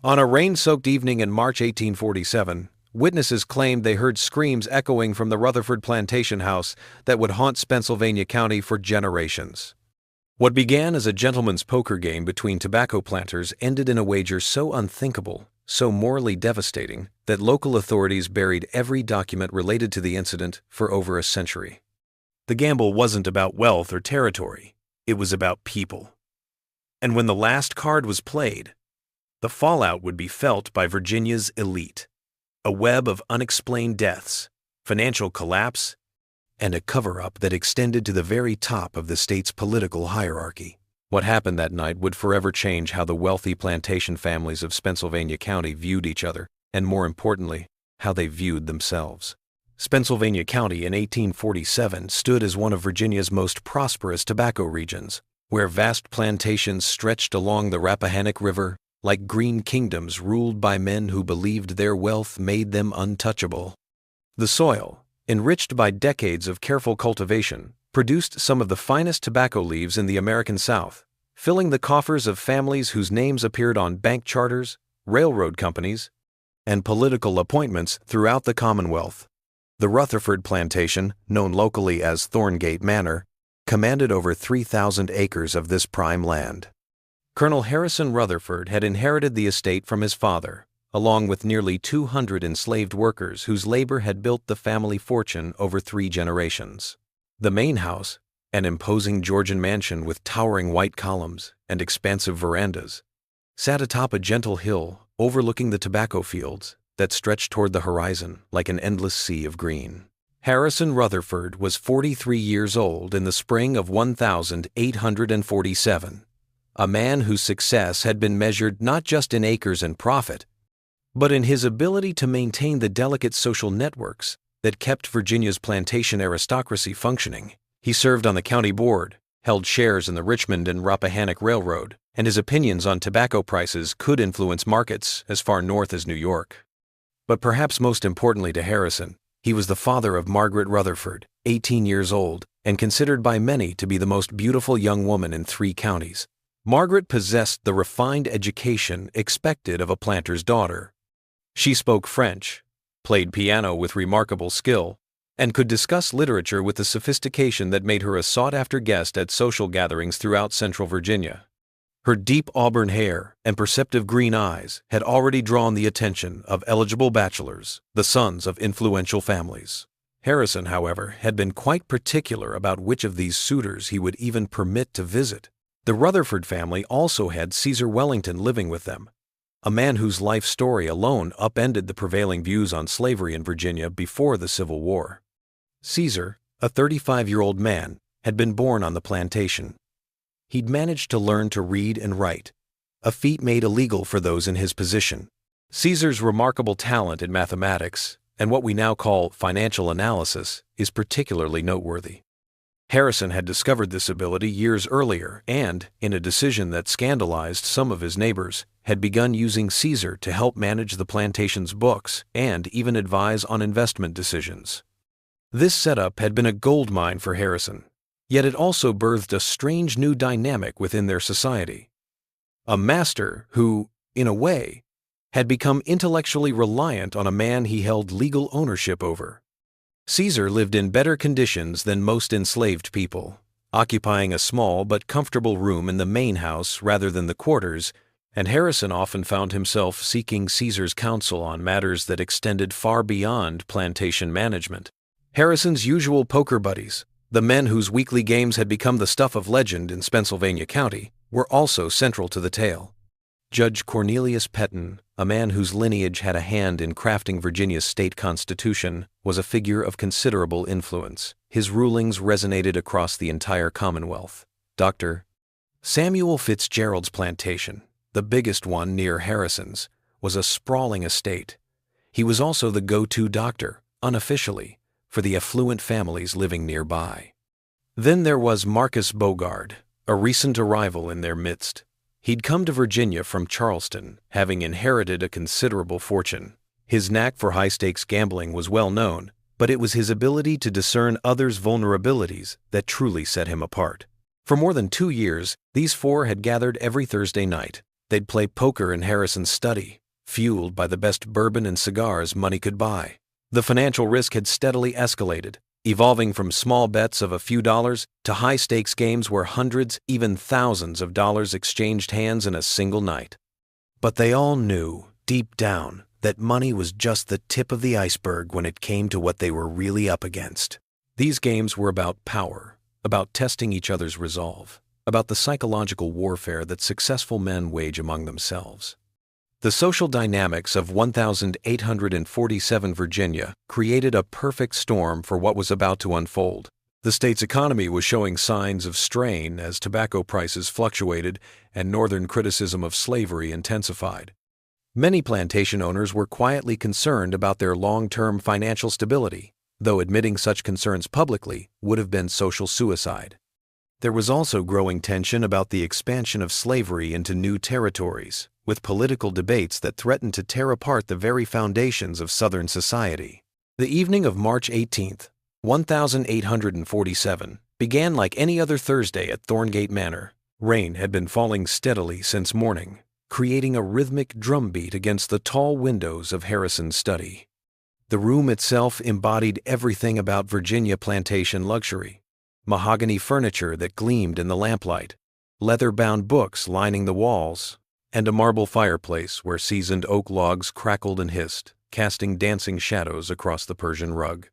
On a rain-soaked evening in March 1847, witnesses claimed they heard screams echoing from the Rutherford plantation house that would haunt Spotsylvania County for generations. What began as a gentleman's poker game between tobacco planters ended in a wager so unthinkable, so morally devastating, that local authorities buried every document related to the incident for over a century. The gamble wasn't about wealth or territory, it was about people. And when the last card was played, the fallout would be felt by Virginia's elite. A web of unexplained deaths, financial collapse, and a cover-up that extended to the very top of the state's political hierarchy. What happened that night would forever change how the wealthy plantation families of Spotsylvania County viewed each other, and more importantly, how they viewed themselves. Spotsylvania County in 1847 stood as one of Virginia's most prosperous tobacco regions, where vast plantations stretched along the Rappahannock River like green kingdoms ruled by men who believed their wealth made them untouchable. The soil, enriched by decades of careful cultivation, produced some of the finest tobacco leaves in the American South, filling the coffers of families whose names appeared on bank charters, railroad companies, and political appointments throughout the Commonwealth. The Rutherford plantation, known locally as Thorngate Manor, commanded over 3,000 acres of this prime land. Colonel Harrison Rutherford had inherited the estate from his father, along with nearly 200 enslaved workers whose labor had built the family fortune over 3 generations. The main house, an imposing Georgian mansion with towering white columns and expansive verandas, sat atop a gentle hill overlooking the tobacco fields that stretched toward the horizon like an endless sea of green. Harrison Rutherford was 43 years old in the spring of 1847, a man whose success had been measured not just in acres and profit, but in his ability to maintain the delicate social networks that kept Virginia's plantation aristocracy functioning. He served on the county board, held shares in the Richmond and Rappahannock Railroad, and his opinions on tobacco prices could influence markets as far north as New York. But perhaps most importantly to Harrison, he was the father of Margaret Rutherford, 18 years old, and considered by many to be the most beautiful young woman in 3 counties. Margaret possessed the refined education expected of a planter's daughter. She spoke French, played piano with remarkable skill, and could discuss literature with the sophistication that made her a sought-after guest at social gatherings throughout central Virginia. Her deep auburn hair and perceptive green eyes had already drawn the attention of eligible bachelors, the sons of influential families. Harrison, however, had been quite particular about which of these suitors he would even permit to visit. The Rutherford family also had Caesar Wellington living with them, a man whose life story alone upended the prevailing views on slavery in Virginia before the Civil War. Caesar, a 35-year-old man, had been born on the plantation. He'd managed to learn to read and write, a feat made illegal for those in his position. Caesar's remarkable talent in mathematics, and what we now call financial analysis, is particularly noteworthy. Harrison had discovered this ability years earlier and, in a decision that scandalized some of his neighbors, had begun using Caesar to help manage the plantation's books and even advise on investment decisions. This setup had been a goldmine for Harrison, yet it also birthed a strange new dynamic within their society. A master who, in a way, had become intellectually reliant on a man he held legal ownership over. Caesar lived in better conditions than most enslaved people, occupying a small but comfortable room in the main house rather than the quarters, and Harrison often found himself seeking Caesar's counsel on matters that extended far beyond plantation management. Harrison's usual poker buddies, the men whose weekly games had become the stuff of legend in Spotsylvania County, were also central to the tale. Judge Cornelius Petton, a man whose lineage had a hand in crafting Virginia's state constitution, was a figure of considerable influence. His rulings resonated across the entire Commonwealth. Dr. Samuel Fitzgerald's plantation, the biggest one near Harrison's, was a sprawling estate. He was also the go-to doctor, unofficially, for the affluent families living nearby. Then there was Marcus Bogard, a recent arrival in their midst. He'd come to Virginia from Charleston, having inherited a considerable fortune. His knack for high-stakes gambling was well known, but it was his ability to discern others' vulnerabilities that truly set him apart. For more than 2 years, these 4 had gathered every Thursday night, They'd play poker in Harrison's study, fueled by the best bourbon and cigars money could buy. The financial risk had steadily escalated, evolving from small bets of a few dollars to high-stakes games where hundreds, even thousands of dollars exchanged hands in a single night. But they all knew, deep down, that money was just the tip of the iceberg when it came to what they were really up against. These games were about power, about testing each other's resolve, about the psychological warfare that successful men wage among themselves. The social dynamics of 1847 Virginia created a perfect storm for what was about to unfold. The state's economy was showing signs of strain as tobacco prices fluctuated and Northern criticism of slavery intensified. Many plantation owners were quietly concerned about their long-term financial stability, though admitting such concerns publicly would have been social suicide. There was also growing tension about the expansion of slavery into new territories, with political debates that threatened to tear apart the very foundations of Southern society. The evening of March 18, 1847, began like any other Thursday at Thorngate Manor. Rain had been falling steadily since morning, creating a rhythmic drumbeat against the tall windows of Harrison's study. The room itself embodied everything about Virginia plantation luxury: mahogany furniture that gleamed in the lamplight, leather-bound books lining the walls, and a marble fireplace where seasoned oak logs crackled and hissed, casting dancing shadows across the Persian rug.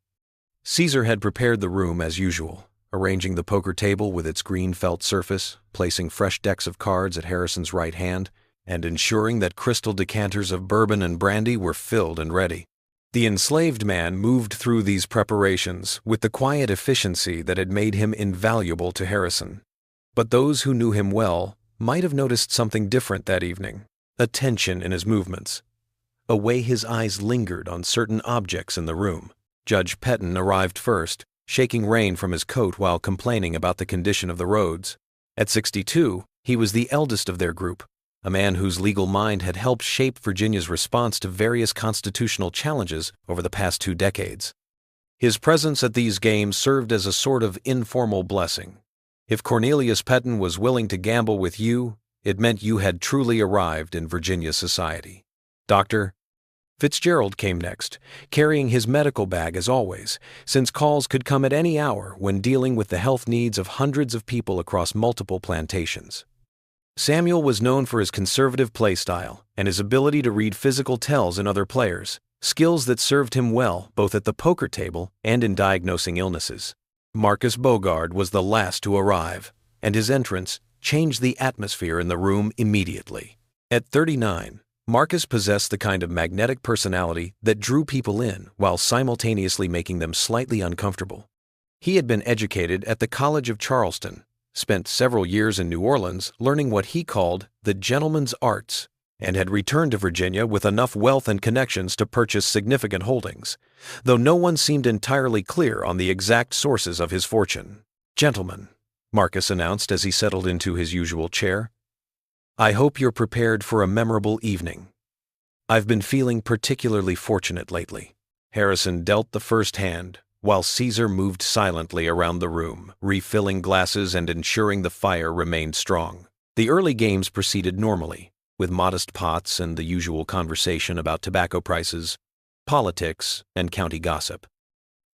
Caesar had prepared the room as usual, arranging the poker table with its green felt surface, placing fresh decks of cards at Harrison's right hand, and ensuring that crystal decanters of bourbon and brandy were filled and ready. The enslaved man moved through these preparations with the quiet efficiency that had made him invaluable to Harrison. But those who knew him well might have noticed something different that evening: a tension in his movements, a way his eyes lingered on certain objects in the room. Judge Pettin arrived first, shaking rain from his coat while complaining about the condition of the roads. At 62, he was the eldest of their group, a man whose legal mind had helped shape Virginia's response to various constitutional challenges over the past 2 decades. His presence at these games served as a sort of informal blessing. If Cornelius Pettin was willing to gamble with you, it meant you had truly arrived in Virginia society. Dr. Fitzgerald came next, carrying his medical bag as always, since calls could come at any hour when dealing with the health needs of hundreds of people across multiple plantations. Samuel was known for his conservative play style and his ability to read physical tells in other players, skills that served him well both at the poker table and in diagnosing illnesses. Marcus Bogard was the last to arrive, and his entrance changed the atmosphere in the room immediately. At 39, Marcus possessed the kind of magnetic personality that drew people in while simultaneously making them slightly uncomfortable. He had been educated at the College of Charleston, spent several years in New Orleans learning what he called the gentleman's arts, and had returned to Virginia with enough wealth and connections to purchase significant holdings, though no one seemed entirely clear on the exact sources of his fortune. "Gentlemen," Marcus announced as he settled into his usual chair, "I hope you're prepared for a memorable evening. I've been feeling particularly fortunate lately." Harrison dealt the first hand, while Caesar moved silently around the room, refilling glasses and ensuring the fire remained strong. The early games proceeded normally, with modest pots and the usual conversation about tobacco prices, politics, and county gossip.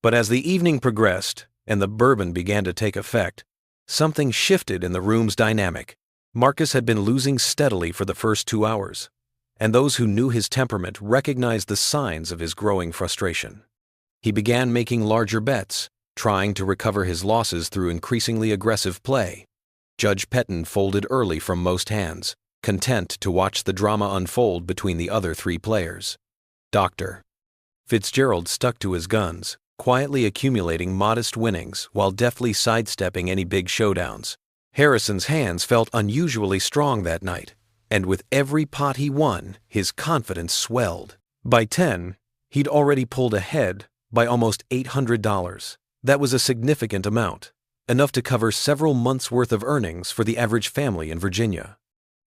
But as the evening progressed and the bourbon began to take effect, something shifted in the room's dynamic. Marcus had been losing steadily for the first 2 hours, and those who knew his temperament recognized the signs of his growing frustration. He began making larger bets, trying to recover his losses through increasingly aggressive play. Judge Pettin folded early from most hands, content to watch the drama unfold between the other 3 players. Dr. Fitzgerald stuck to his guns, quietly accumulating modest winnings while deftly sidestepping any big showdowns. Harrison's hands felt unusually strong that night, and with every pot he won, his confidence swelled. By 10, he'd already pulled ahead by almost $800. That was a significant amount, enough to cover several months' worth of earnings for the average family in Virginia.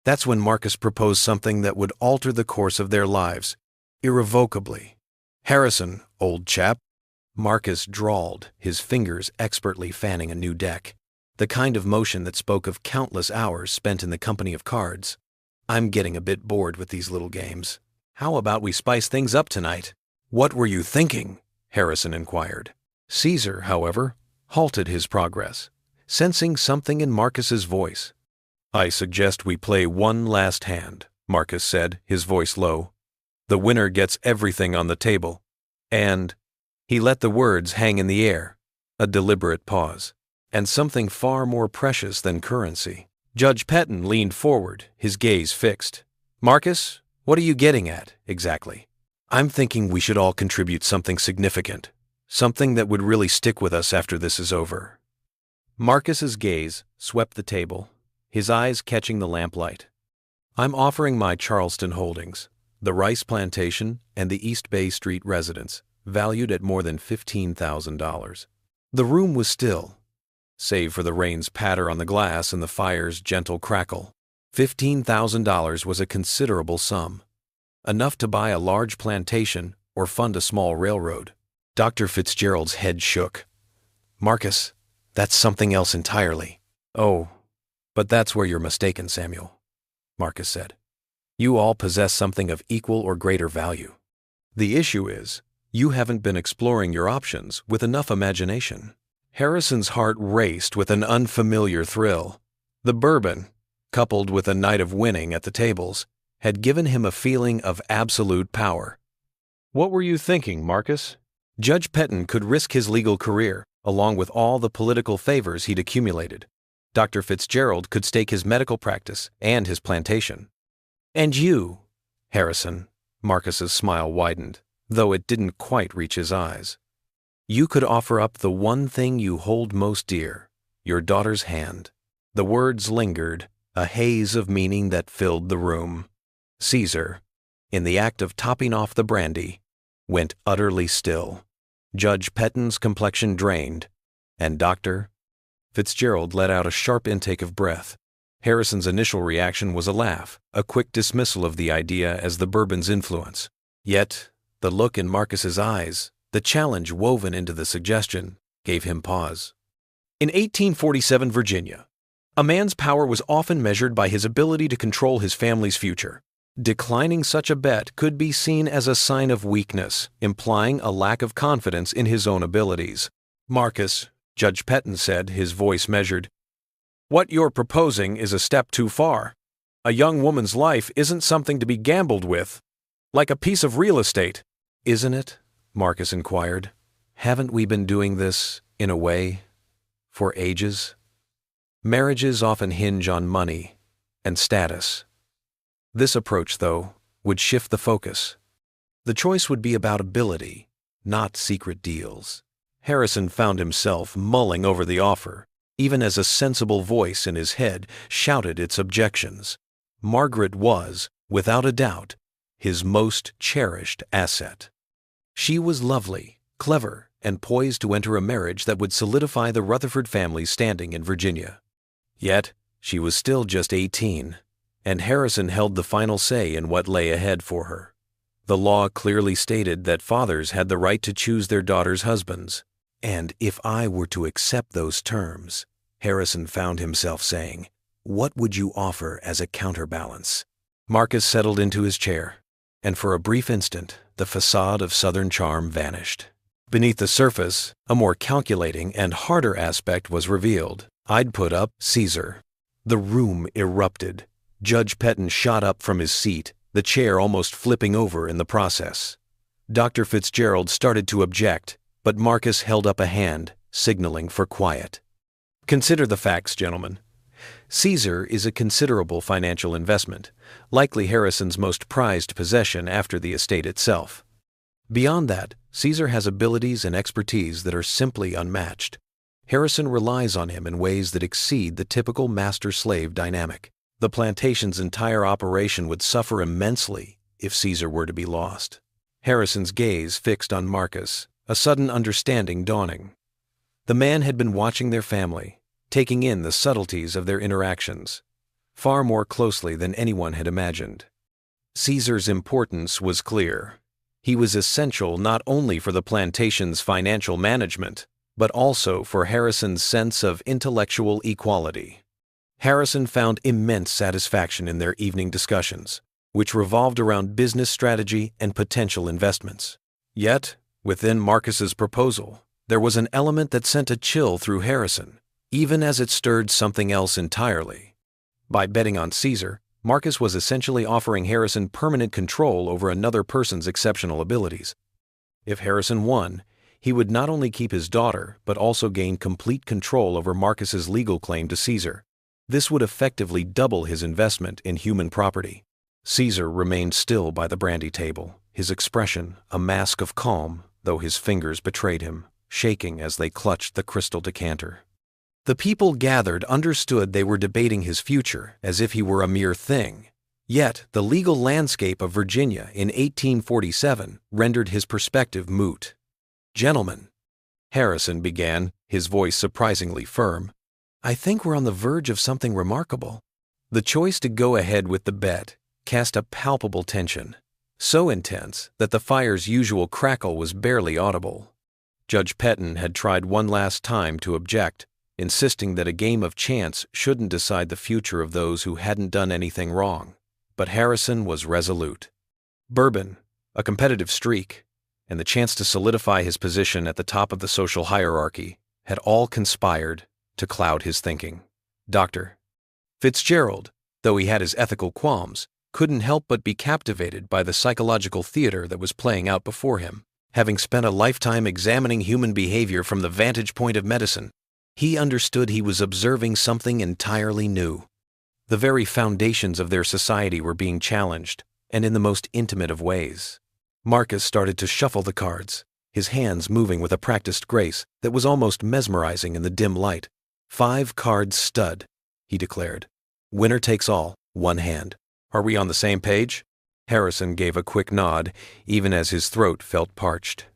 That's when Marcus proposed something that would alter the course of their lives, irrevocably. "Harrison, old chap," Marcus drawled, his fingers expertly fanning a new deck, the kind of motion that spoke of countless hours spent in the company of cards. I'm getting a bit bored with these little games. How about we spice things up tonight? What were you thinking? Harrison inquired. Caesar, however, halted his progress, sensing something in Marcus's voice. I suggest we play one last hand, Marcus said, his voice low. The winner gets everything on the table. And he let the words hang in the air, a deliberate pause, and something far more precious than currency. Judge Pettin leaned forward, his gaze fixed. Marcus, what are you getting at, exactly? I'm thinking we should all contribute something significant, something that would really stick with us after this is over. Marcus's gaze swept the table, his eyes catching the lamplight. I'm offering my Charleston holdings, the rice plantation and the East Bay Street residence, valued at more than $15,000. The room was still, save for the rain's patter on the glass and the fire's gentle crackle. $15,000 was a considerable sum, enough to buy a large plantation or fund a small railroad. Dr. Fitzgerald's head shook. Marcus, that's something else entirely. Oh, but that's where you're mistaken, Samuel, Marcus said. You all possess something of equal or greater value. The issue is, you haven't been exploring your options with enough imagination. Harrison's heart raced with an unfamiliar thrill. The bourbon, coupled with a night of winning at the tables, had given him a feeling of absolute power. What were you thinking, Marcus? Judge Pettin could risk his legal career, along with all the political favors he'd accumulated. Dr. Fitzgerald could stake his medical practice and his plantation. And you, Harrison, Marcus's smile widened, though it didn't quite reach his eyes. You could offer up the one thing you hold most dear, your daughter's hand. The words lingered, a haze of meaning that filled the room. Caesar, in the act of topping off the brandy, went utterly still. Judge Pettin's complexion drained, and Dr. Fitzgerald let out a sharp intake of breath. Harrison's initial reaction was a laugh, a quick dismissal of the idea as the bourbon's influence. Yet, the look in Marcus's eyes, the challenge woven into the suggestion, gave him pause. In 1847 Virginia, a man's power was often measured by his ability to control his family's future. Declining such a bet could be seen as a sign of weakness, implying a lack of confidence in his own abilities. Marcus, Judge Pettin said, his voice measured, what you're proposing is a step too far. A young woman's life isn't something to be gambled with, like a piece of real estate. Isn't it? Marcus inquired. Haven't we been doing this, in a way, for ages? Marriages often hinge on money and status. This approach, though, would shift the focus. The choice would be about ability, not secret deals. Harrison found himself mulling over the offer, even as a sensible voice in his head shouted its objections. Margaret was, without a doubt, his most cherished asset. She was lovely, clever, and poised to enter a marriage that would solidify the Rutherford family's standing in Virginia. Yet, she was still just 18, and Harrison held the final say in what lay ahead for her. The law clearly stated that fathers had the right to choose their daughters' husbands, and if I were to accept those terms, Harrison found himself saying, what would you offer as a counterbalance? Marcus settled into his chair, and for a brief instant, the facade of Southern charm vanished. Beneath the surface, a more calculating and harder aspect was revealed. I'd put up Caesar. The room erupted. Judge Pettin shot up from his seat, the chair almost flipping over in the process. Dr. Fitzgerald started to object, but Marcus held up a hand, signaling for quiet. Consider the facts, gentlemen. Caesar is a considerable financial investment, likely Harrison's most prized possession after the estate itself. Beyond that, Caesar has abilities and expertise that are simply unmatched. Harrison relies on him in ways that exceed the typical master-slave dynamic. The plantation's entire operation would suffer immensely if Caesar were to be lost. Harrison's gaze fixed on Marcus, a sudden understanding dawning. The man had been watching their family, taking in the subtleties of their interactions, far more closely than anyone had imagined. Caesar's importance was clear. He was essential not only for the plantation's financial management, but also for Harrison's sense of intellectual equality. Harrison found immense satisfaction in their evening discussions, which revolved around business strategy and potential investments. Yet, within Marcus's proposal, there was an element that sent a chill through Harrison, even as it stirred something else entirely. By betting on Caesar, Marcus was essentially offering Harrison permanent control over another person's exceptional abilities. If Harrison won, he would not only keep his daughter, but also gain complete control over Marcus's legal claim to Caesar. This would effectively double his investment in human property. Caesar remained still by the brandy table, his expression a mask of calm, though his fingers betrayed him, shaking as they clutched the crystal decanter. The people gathered understood they were debating his future as if he were a mere thing. Yet, the legal landscape of Virginia in 1847 rendered his perspective moot. "Gentlemen," Harrison began, his voice surprisingly firm, "I think we're on the verge of something remarkable." The choice to go ahead with the bet cast a palpable tension, so intense that the fire's usual crackle was barely audible. Judge Pettin had tried one last time to object, insisting that a game of chance shouldn't decide the future of those who hadn't done anything wrong. But Harrison was resolute. Bourbon, a competitive streak, and the chance to solidify his position at the top of the social hierarchy had all conspired to cloud his thinking. Dr. Fitzgerald, though he had his ethical qualms, couldn't help but be captivated by the psychological theater that was playing out before him. Having spent a lifetime examining human behavior from the vantage point of medicine, he understood he was observing something entirely new. The very foundations of their society were being challenged, and in the most intimate of ways. Marcus started to shuffle the cards, his hands moving with a practiced grace that was almost mesmerizing in the dim light. "5 cards stud," he declared. "Winner takes all, one hand. Are we on the same page?" Harrison gave a quick nod, even as his throat felt parched.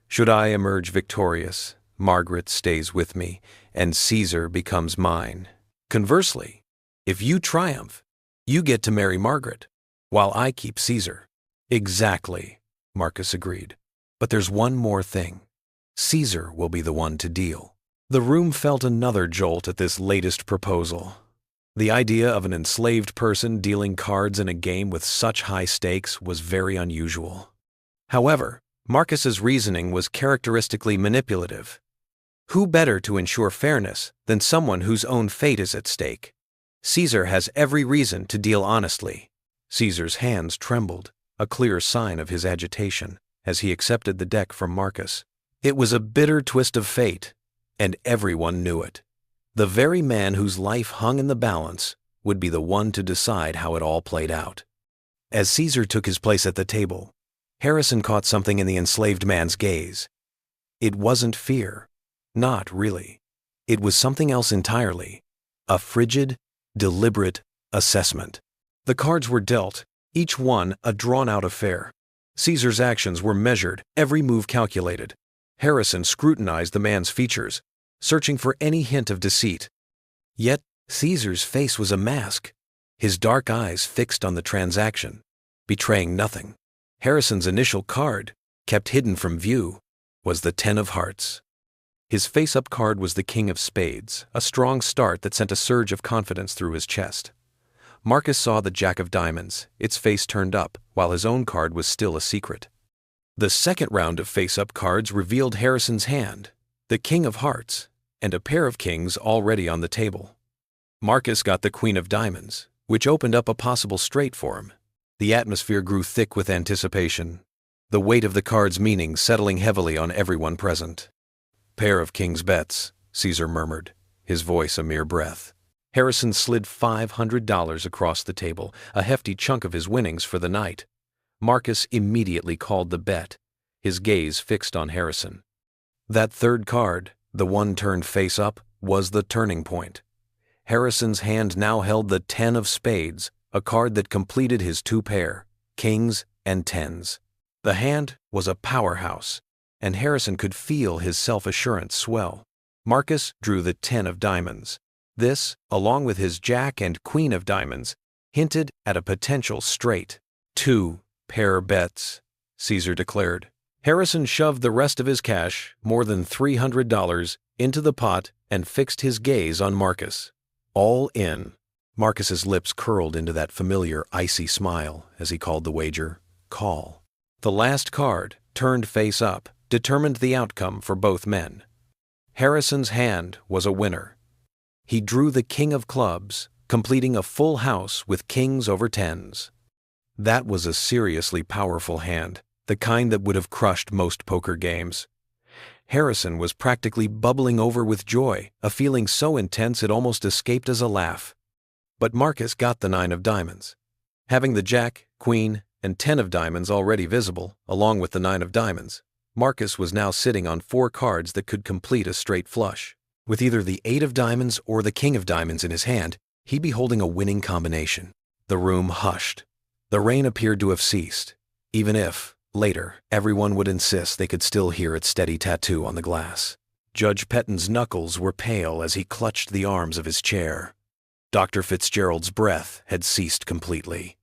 "Should I emerge victorious, Margaret stays with me, and Caesar becomes mine. Conversely, if you triumph, you get to marry Margaret, while I keep Caesar." "Exactly," Marcus agreed. "But there's one more thing. Caesar will be the one to deal." The room felt another jolt at this latest proposal. The idea of an enslaved person dealing cards in a game with such high stakes was very unusual. However, Marcus's reasoning was characteristically manipulative. Who better to ensure fairness than someone whose own fate is at stake? Caesar has every reason to deal honestly. Caesar's hands trembled, a clear sign of his agitation, as he accepted the deck from Marcus. It was a bitter twist of fate, and everyone knew it. The very man whose life hung in the balance would be the one to decide how it all played out. As Caesar took his place at the table, Harrison caught something in the enslaved man's gaze. It wasn't fear. Not really. It was something else entirely. A frigid, deliberate assessment. The cards were dealt, each one a drawn-out affair. Caesar's actions were measured, every move calculated. Harrison scrutinized the man's features, searching for any hint of deceit. Yet Caesar's face was a mask, his dark eyes fixed on the transaction, betraying nothing. Harrison's initial card, kept hidden from view, was the 10 of hearts. His face-up card was the King of Spades, a strong start that sent a surge of confidence through his chest. Marcus saw the Jack of Diamonds, its face turned up, while his own card was still a secret. The second round of face-up cards revealed Harrison's hand, the King of Hearts, and a pair of kings already on the table. Marcus got the Queen of Diamonds, which opened up a possible straight for him. The atmosphere grew thick with anticipation, the weight of the card's meaning settling heavily on everyone present. "Pair of kings bets," Caesar murmured, his voice a mere breath. Harrison slid $500 across the table, a hefty chunk of his winnings for the night. Marcus immediately called the bet, his gaze fixed on Harrison. That third card, the one turned face up, was the turning point. Harrison's hand now held the 10 of spades, a card that completed his two pair, kings and tens. The hand was a powerhouse, and Harrison could feel his self-assurance swell. Marcus drew the 10 of diamonds. This, along with his Jack and Queen of Diamonds, hinted at a potential straight. "2 pair bets," Caesar declared. Harrison shoved the rest of his cash, more than $300, into the pot and fixed his gaze on Marcus. All in. Marcus's lips curled into that familiar icy smile as he called the wager, call. The last card, turned face up, determined the outcome for both men. Harrison's hand was a winner. He drew the king of clubs, completing a full house with kings over tens. That was a seriously powerful hand, the kind that would have crushed most poker games. Harrison was practically bubbling over with joy, a feeling so intense it almost escaped as a laugh. But Marcus got the 9 of diamonds. Having the jack, queen, and 10 of diamonds already visible, along with the 9 of diamonds, Marcus was now sitting on 4 cards that could complete a straight flush. With either the 8 of diamonds or the king of diamonds in his hand, he'd be holding a winning combination. The room hushed. The rain appeared to have ceased, even if, later, everyone would insist they could still hear its steady tattoo on the glass. Judge Petton's knuckles were pale as he clutched the arms of his chair. Dr. Fitzgerald's breath had ceased completely.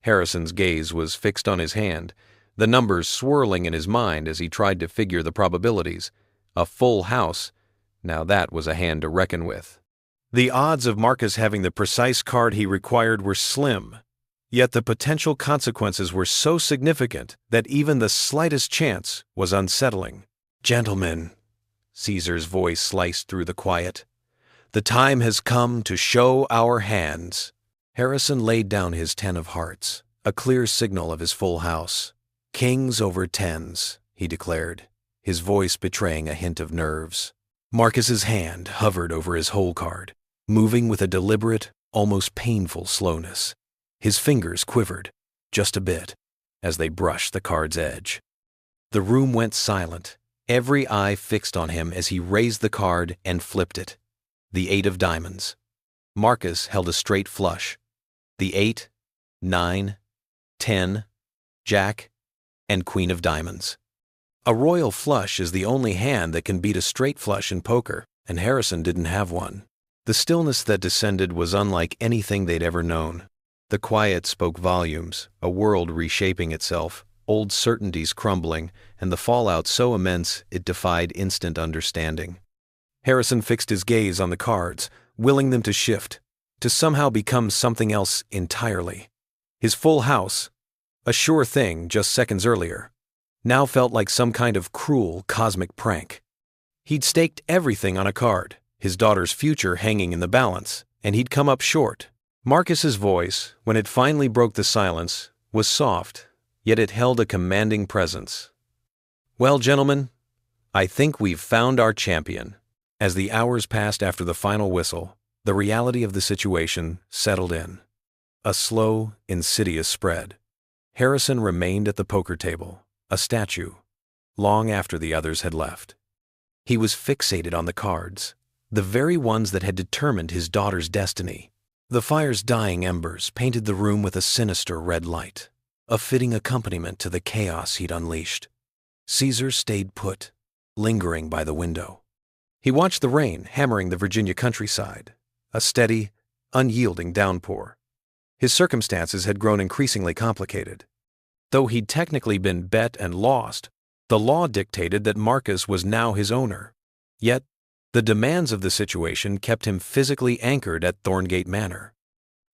Harrison's gaze was fixed on his hand, the numbers swirling in his mind as he tried to figure the probabilities. A full house, now that was a hand to reckon with. The odds of Marcus having the precise card he required were slim, yet the potential consequences were so significant that even the slightest chance was unsettling. "Gentlemen," Caesar's voice sliced through the quiet, "the time has come to show our hands." Harrison laid down his 10 of hearts, a clear signal of his full house. "Kings over tens," he declared, his voice betraying a hint of nerves. Marcus's hand hovered over his hole card, moving with a deliberate, almost painful slowness. His fingers quivered, just a bit, as they brushed the card's edge. The room went silent, every eye fixed on him as he raised the card and flipped it. The 8 of diamonds. Marcus held a straight flush. The 8, 9, 10, jack, and queen of diamonds. A royal flush is the only hand that can beat a straight flush in poker, and Harrison didn't have one. The stillness that descended was unlike anything they'd ever known. The quiet spoke volumes, a world reshaping itself, old certainties crumbling, and the fallout so immense it defied instant understanding. Harrison fixed his gaze on the cards, willing them to shift, to somehow become something else entirely. His full house, a sure thing just seconds earlier, now felt like some kind of cruel cosmic prank. He'd staked everything on a card, his daughter's future hanging in the balance, and he'd come up short. Marcus's voice, when it finally broke the silence, was soft, yet it held a commanding presence. "Well, gentlemen, I think we've found our champion." As the hours passed after the final whistle, the reality of the situation settled in. A slow, insidious spread. Harrison remained at the poker table, a statue, long after the others had left. He was fixated on the cards, the very ones that had determined his daughter's destiny. The fire's dying embers painted the room with a sinister red light, a fitting accompaniment to the chaos he'd unleashed. Caesar stayed put, lingering by the window. He watched the rain hammering the Virginia countryside, a steady, unyielding downpour. His circumstances had grown increasingly complicated. Though he'd technically been bet and lost, the law dictated that Marcus was now his owner. Yet, the demands of the situation kept him physically anchored at Thorngate Manor.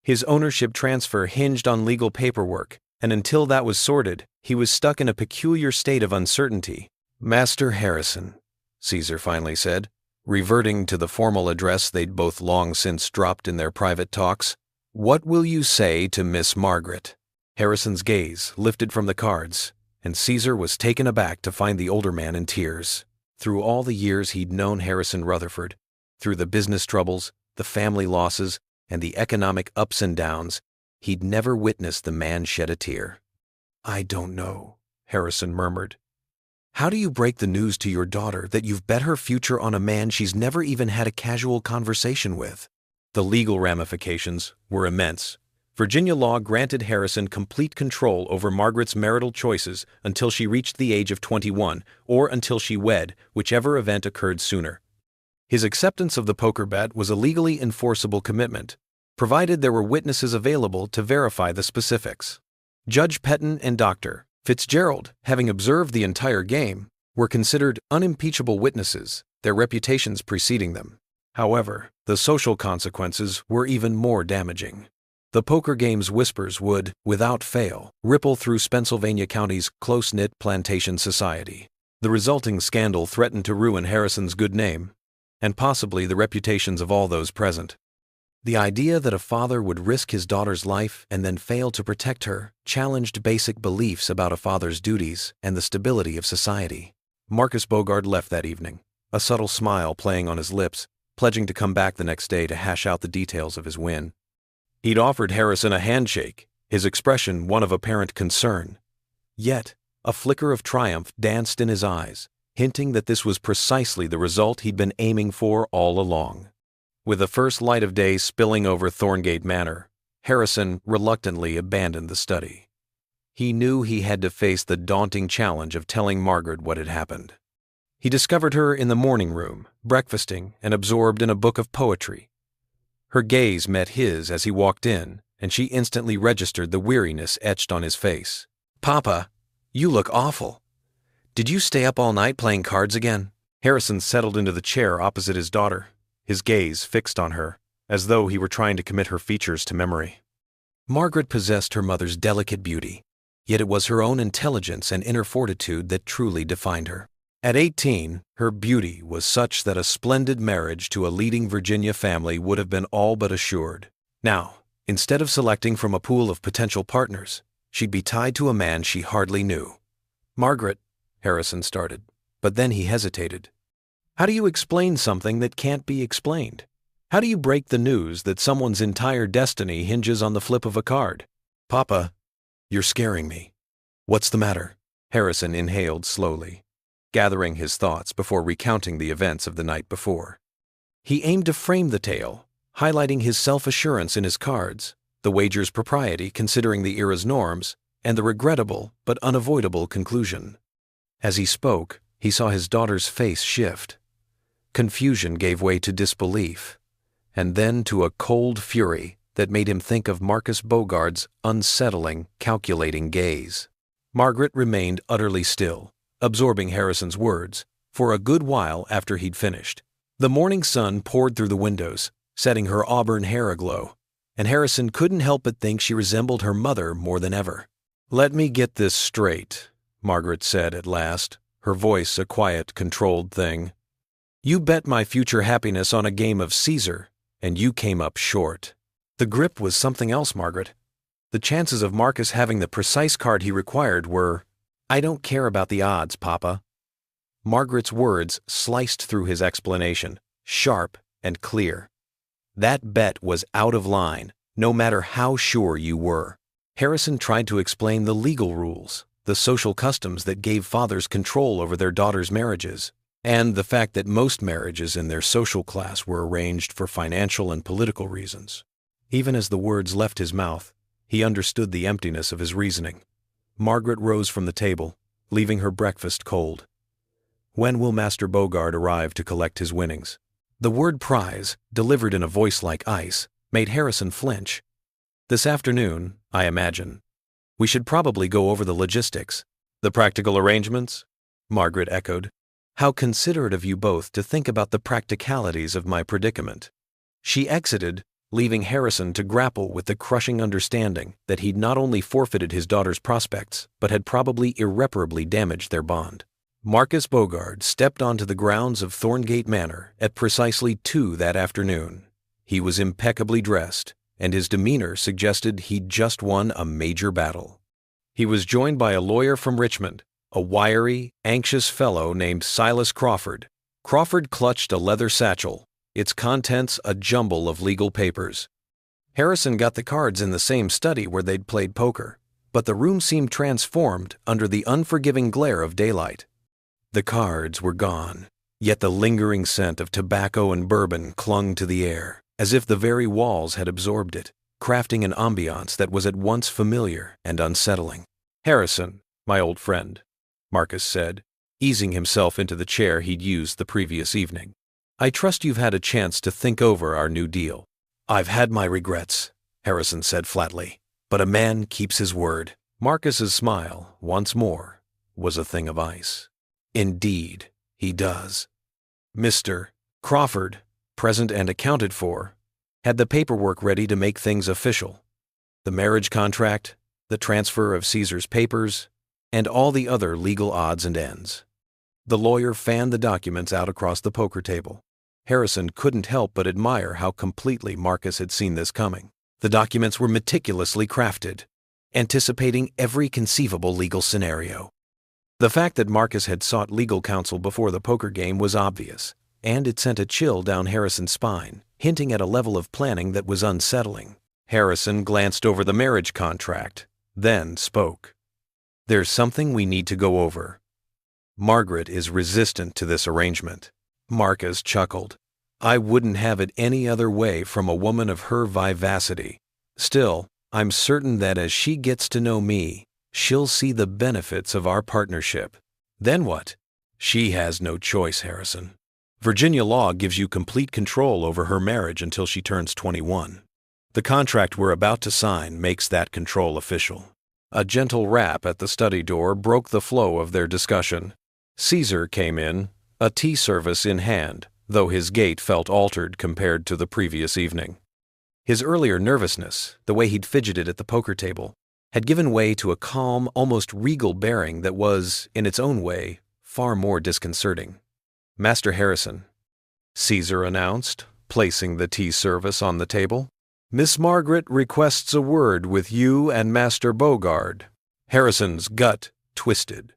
His ownership transfer hinged on legal paperwork, and until that was sorted, he was stuck in a peculiar state of uncertainty. "Master Harrison," Caesar finally said, reverting to the formal address they'd both long since dropped in their private talks, "what will you say to Miss Margaret?" Harrison's gaze lifted from the cards, and Caesar was taken aback to find the older man in tears. Through all the years he'd known Harrison Rutherford, through the business troubles, the family losses, and the economic ups and downs, he'd never witnessed the man shed a tear. "I don't know," Harrison murmured. "How do you break the news to your daughter that you've bet her future on a man she's never even had a casual conversation with?" The legal ramifications were immense. Virginia law granted Harrison complete control over Margaret's marital choices until she reached the age of 21, or until she wed, whichever event occurred sooner. His acceptance of the poker bet was a legally enforceable commitment, provided there were witnesses available to verify the specifics. Judge Petton and Dr. Fitzgerald, having observed the entire game, were considered unimpeachable witnesses, their reputations preceding them. However, the social consequences were even more damaging. The poker game's whispers would, without fail, ripple through Pennsylvania County's close-knit plantation society. The resulting scandal threatened to ruin Harrison's good name, and possibly the reputations of all those present. The idea that a father would risk his daughter's life and then fail to protect her challenged basic beliefs about a father's duties and the stability of society. Marcus Bogard left that evening, a subtle smile playing on his lips, pledging to come back the next day to hash out the details of his win. He'd offered Harrison a handshake, his expression one of apparent concern. Yet, a flicker of triumph danced in his eyes, hinting that this was precisely the result he'd been aiming for all along. With the first light of day spilling over Thorngate Manor, Harrison reluctantly abandoned the study. He knew he had to face the daunting challenge of telling Margaret what had happened. He discovered her in the morning room, breakfasting and absorbed in a book of poetry. Her gaze met his as he walked in, and she instantly registered the weariness etched on his face. "Papa, you look awful. Did you stay up all night playing cards again?" Harrison settled into the chair opposite his daughter, his gaze fixed on her, as though he were trying to commit her features to memory. Margaret possessed her mother's delicate beauty, yet it was her own intelligence and inner fortitude that truly defined her. At 18, her beauty was such that a splendid marriage to a leading Virginia family would have been all but assured. Now, instead of selecting from a pool of potential partners, she'd be tied to a man she hardly knew. "Margaret," Harrison started, but then he hesitated. How do you explain something that can't be explained? How do you break the news that someone's entire destiny hinges on the flip of a card? "Papa, you're scaring me." "What's the matter?" Harrison inhaled slowly, gathering his thoughts before recounting the events of the night before. He aimed to frame the tale, highlighting his self-assurance in his cards, the wager's propriety considering the era's norms, and the regrettable but unavoidable conclusion. As he spoke, he saw his daughter's face shift. Confusion gave way to disbelief, and then to a cold fury that made him think of Marcus Bogard's unsettling, calculating gaze. Margaret remained utterly still, absorbing Harrison's words, for a good while after he'd finished. The morning sun poured through the windows, setting her auburn hair aglow, and Harrison couldn't help but think she resembled her mother more than ever. "Let me get this straight," Margaret said at last, her voice a quiet, controlled thing. "You bet my future happiness on a game of Caesar, and you came up short." The grip was something else, Margaret. The chances of Marcus having the precise card he required were, "I don't care about the odds, Papa." Margaret's words sliced through his explanation, sharp and clear. That bet was out of line, no matter how sure you were. Harrison tried to explain the legal rules, the social customs that gave fathers control over their daughters' marriages, and the fact that most marriages in their social class were arranged for financial and political reasons. Even as the words left his mouth, he understood the emptiness of his reasoning. Margaret rose from the table, leaving her breakfast cold. "When will Master Bogard arrive to collect his winnings?" The word prize, delivered in a voice like ice, made Harrison flinch. "This afternoon, I imagine. We should probably go over the logistics." "The practical arrangements?" Margaret echoed. "How considerate of you both to think about the practicalities of my predicament." She exited, leaving Harrison to grapple with the crushing understanding that he'd not only forfeited his daughter's prospects, but had probably irreparably damaged their bond. Marcus Bogard stepped onto the grounds of Thorngate Manor at precisely 2 that afternoon. He was impeccably dressed, and his demeanor suggested he'd just won a major battle. He was joined by a lawyer from Richmond, a wiry, anxious fellow named Silas Crawford. Crawford clutched a leather satchel, its contents a jumble of legal papers. Harrison got the cards in the same study where they'd played poker, but the room seemed transformed under the unforgiving glare of daylight. The cards were gone, yet the lingering scent of tobacco and bourbon clung to the air, as if the very walls had absorbed it, crafting an ambiance that was at once familiar and unsettling. "Harrison, my old friend," Marcus said, easing himself into the chair he'd used the previous evening. "I trust you've had a chance to think over our new deal." "I've had my regrets," Harrison said flatly, "but a man keeps his word." Marcus's smile, once more, was a thing of ice. "Indeed, he does." "Mr. Crawford," present and accounted for, had the paperwork ready to make things official. The marriage contract, the transfer of Caesar's papers, and all the other legal odds and ends. The lawyer fanned the documents out across the poker table. Harrison couldn't help but admire how completely Marcus had seen this coming. The documents were meticulously crafted, anticipating every conceivable legal scenario. The fact that Marcus had sought legal counsel before the poker game was obvious, and it sent a chill down Harrison's spine, hinting at a level of planning that was unsettling. Harrison glanced over the marriage contract, then spoke. "There's something we need to go over. Margaret is resistant to this arrangement." Marcus chuckled. "I wouldn't have it any other way from a woman of her vivacity. Still, I'm certain that as she gets to know me, she'll see the benefits of our partnership." "Then what?" "She has no choice, Harrison. Virginia law gives you complete control over her marriage until she turns 21. The contract we're about to sign makes that control official." A gentle rap at the study door broke the flow of their discussion. Caesar came in, a tea service in hand, though his gait felt altered compared to the previous evening. His earlier nervousness, the way he'd fidgeted at the poker table, had given way to a calm, almost regal bearing that was, in its own way, far more disconcerting. "Master Harrison," Caesar announced, placing the tea service on the table. "Miss Margaret requests a word with you and Master Bogard." Harrison's gut twisted.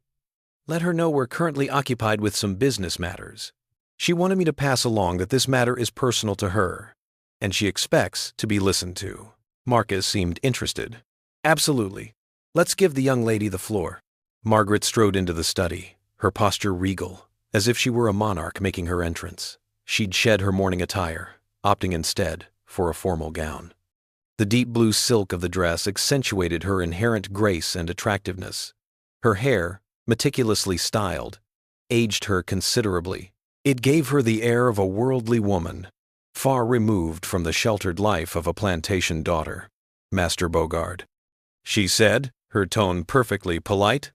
"Let her know we're currently occupied with some business matters. She wanted me to pass along that this matter is personal to her, and she expects to be listened to." Marcus seemed interested. "Absolutely. Let's give the young lady the floor." Margaret strode into the study, her posture regal, as if she were a monarch making her entrance. She'd shed her morning attire, opting instead for a formal gown. The deep blue silk of the dress accentuated her inherent grace and attractiveness. Her hair, meticulously styled, aged her considerably. It gave her the air of a worldly woman, far removed from the sheltered life of a plantation daughter. "Master Bogard," she said, her tone perfectly polite,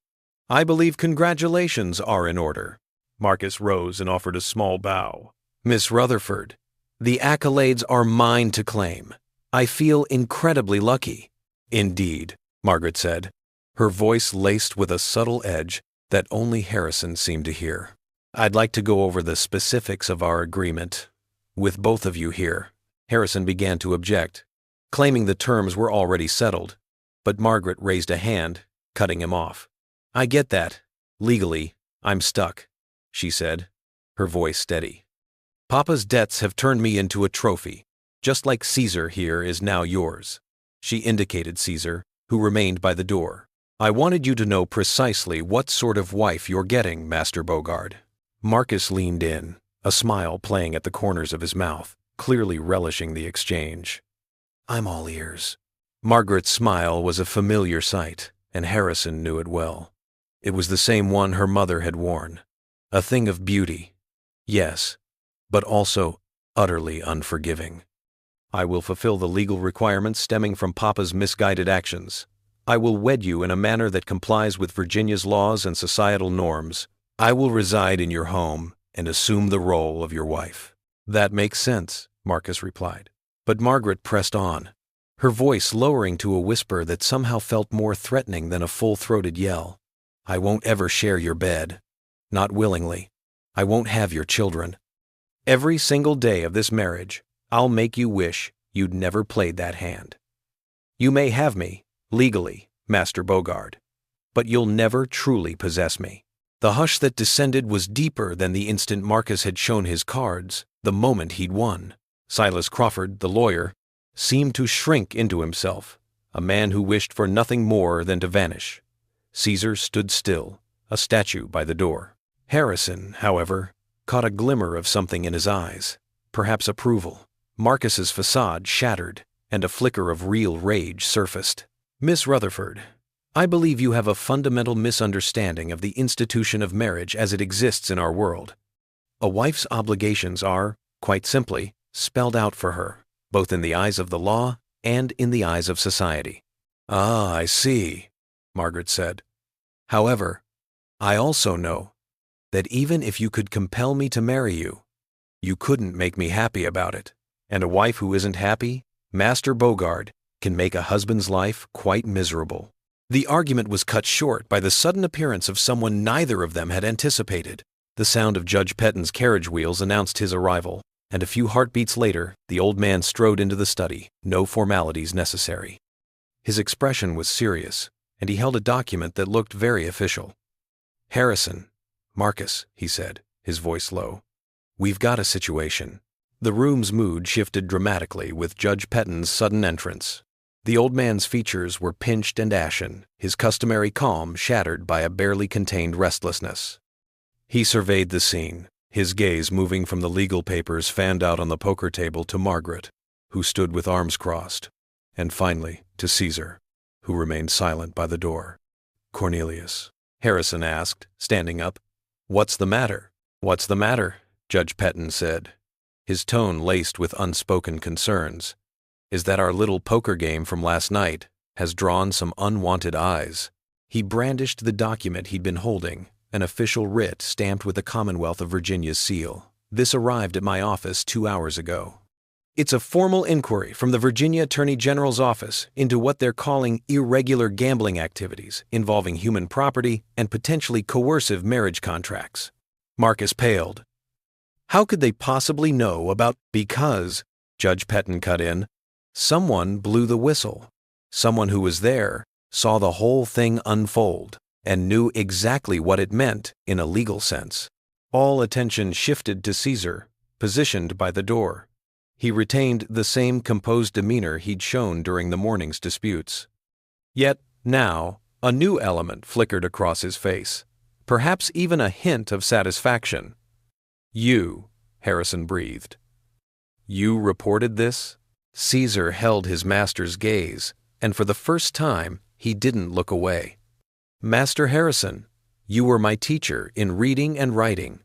"I believe congratulations are in order." Marcus rose and offered a small bow. "Miss Rutherford, the accolades are mine to claim. I feel incredibly lucky." "Indeed," Margaret said, her voice laced with a subtle edge that only Harrison seemed to hear. "I'd like to go over the specifics of our agreement with both of you here." Harrison began to object, claiming the terms were already settled, but Margaret raised a hand, cutting him off. "I get that. Legally, I'm stuck," she said, her voice steady. "Papa's debts have turned me into a trophy, just like Caesar here is now yours." She indicated Caesar, who remained by the door. "I wanted you to know precisely what sort of wife you're getting, Master Bogard." Marcus leaned in, a smile playing at the corners of his mouth, clearly relishing the exchange. "I'm all ears." Margaret's smile was a familiar sight, and Harrison knew it well. It was the same one her mother had worn. A thing of beauty, yes, but also utterly unforgiving. "I will fulfill the legal requirements stemming from Papa's misguided actions. I will wed you in a manner that complies with Virginia's laws and societal norms. I will reside in your home and assume the role of your wife." "That makes sense," Marcus replied. But Margaret pressed on, her voice lowering to a whisper that somehow felt more threatening than a full-throated yell. "I won't ever share your bed. Not willingly. I won't have your children. Every single day of this marriage, I'll make you wish you'd never played that hand. You may have me, legally, Master Bogard, but you'll never truly possess me." The hush that descended was deeper than the instant Marcus had shown his cards, the moment he'd won. Silas Crawford, the lawyer, seemed to shrink into himself, a man who wished for nothing more than to vanish. Caesar stood still, a statue by the door. Harrison, however, caught a glimmer of something in his eyes, perhaps approval. Marcus's facade shattered, and a flicker of real rage surfaced. "Miss Rutherford, I believe you have a fundamental misunderstanding of the institution of marriage as it exists in our world. A wife's obligations are, quite simply, spelled out for her, both in the eyes of the law and in the eyes of society." "Ah, I see," Margaret said. "However, I also know that even if you could compel me to marry you, You couldn't make me happy about it. And a wife who isn't happy, Master Bogard, can make a husband's life quite miserable. The argument was cut short by the sudden appearance of someone neither of them had anticipated. The sound of Judge Petton's carriage wheels announced his arrival, and a few heartbeats later, the old man strode into the study, no formalities necessary. His expression was serious, and he held a document that looked very official. "Harrison, Marcus," he said, his voice low. "We've got a situation." The room's mood shifted dramatically with Judge Petton's sudden entrance. The old man's features were pinched and ashen, his customary calm shattered by a barely contained restlessness. He surveyed the scene, his gaze moving from the legal papers fanned out on the poker table to Margaret, who stood with arms crossed, and finally to Caesar, who remained silent by the door. "Cornelius," Harrison asked, standing up. "What's the matter?" "What's the matter?" Judge Petton said, his tone laced with unspoken concerns. "Is that our little poker game from last night has drawn some unwanted eyes." He brandished the document he'd been holding, an official writ stamped with the Commonwealth of Virginia's seal. "This arrived at my office 2 hours ago. It's a formal inquiry from the Virginia Attorney General's office into what they're calling irregular gambling activities involving human property and potentially coercive marriage contracts." Marcus paled. "How could they possibly know about—" "Because," Judge Petton cut in, "someone blew the whistle. Someone who was there, saw the whole thing unfold, and knew exactly what it meant in a legal sense." All attention shifted to Caesar, positioned by the door. He retained the same composed demeanor he'd shown during the morning's disputes. Yet, now, a new element flickered across his face, perhaps even a hint of satisfaction. "You," Harrison breathed. "You reported this?" Caesar held his master's gaze, and for the first time, he didn't look away. "Master Harrison, you were my teacher in reading and writing.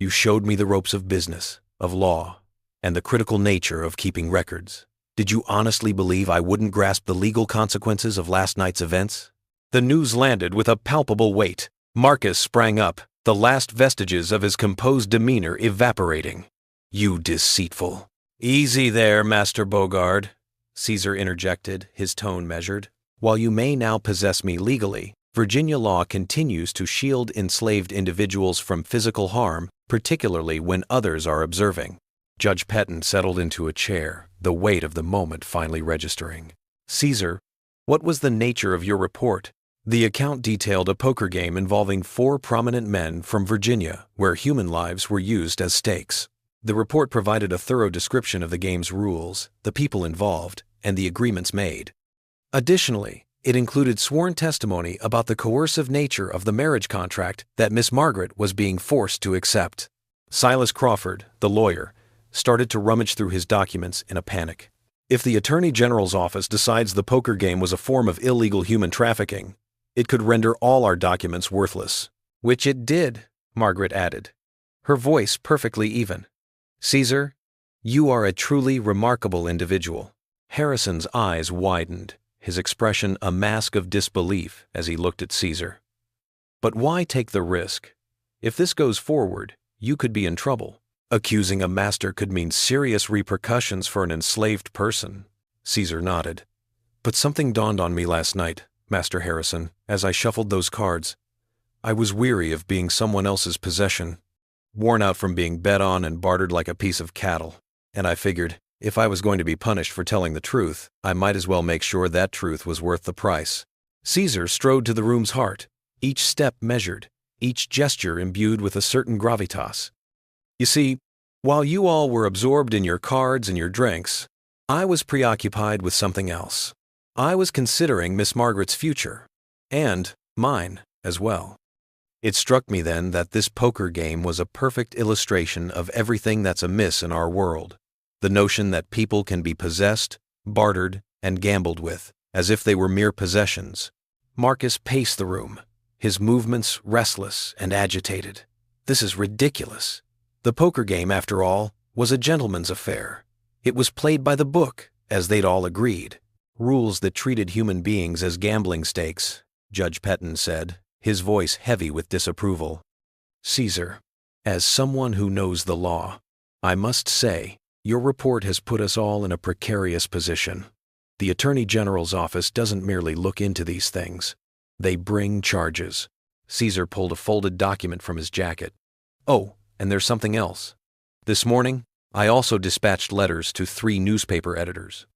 You showed me the ropes of business, of law, and the critical nature of keeping records. Did you honestly believe I wouldn't grasp the legal consequences of last night's events?" The news landed with a palpable weight. Marcus sprang up, the last vestiges of his composed demeanor evaporating. "You deceitful—" "Easy there, Master Bogard," Caesar interjected, his tone measured. "While you may now possess me legally, Virginia law continues to shield enslaved individuals from physical harm, particularly when others are observing." Judge Petton settled into a chair, the weight of the moment finally registering. "Caesar, what was the nature of your report?" The account detailed a poker game involving 4 prominent men from Virginia, where human lives were used as stakes. The report provided a thorough description of the game's rules, the people involved, and the agreements made. Additionally, it included sworn testimony about the coercive nature of the marriage contract that Miss Margaret was being forced to accept. Silas Crawford, the lawyer, started to rummage through his documents in a panic. If the Attorney General's office decides the poker game was a form of illegal human trafficking, it could render all our documents worthless. "Which it did," Margaret added, her voice perfectly even. "Caesar, you are a truly remarkable individual." Harrison's eyes widened, his expression a mask of disbelief as he looked at Caesar. "But why take the risk? If this goes forward, you could be in trouble. Accusing a master could mean serious repercussions for an enslaved person." Caesar nodded. "But something dawned on me last night, Master Harrison, as I shuffled those cards. I was weary of being someone else's possession, worn out from being bet on and bartered like a piece of cattle, and I figured, if I was going to be punished for telling the truth, I might as well make sure that truth was worth the price." Caesar strode to the room's heart, each step measured, each gesture imbued with a certain gravitas. "You see, while you all were absorbed in your cards and your drinks, I was preoccupied with something else. I was considering Miss Margaret's future, and mine as well. It struck me then that this poker game was a perfect illustration of everything that's amiss in our world. The notion that people can be possessed, bartered, and gambled with, as if they were mere possessions." Marcus paced the room, his movements restless and agitated. "This is ridiculous. The poker game, after all, was a gentleman's affair. It was played by the book, as they'd all agreed. Rules that treated human beings as gambling stakes," Judge Petton said, his voice heavy with disapproval. "Caesar, as someone who knows the law, I must say, your report has put us all in a precarious position. The Attorney General's office doesn't merely look into these things. They bring charges. Caesar pulled a folded document from his jacket. Oh, and there's something else. This morning, I also dispatched letters to 3 newspaper editors.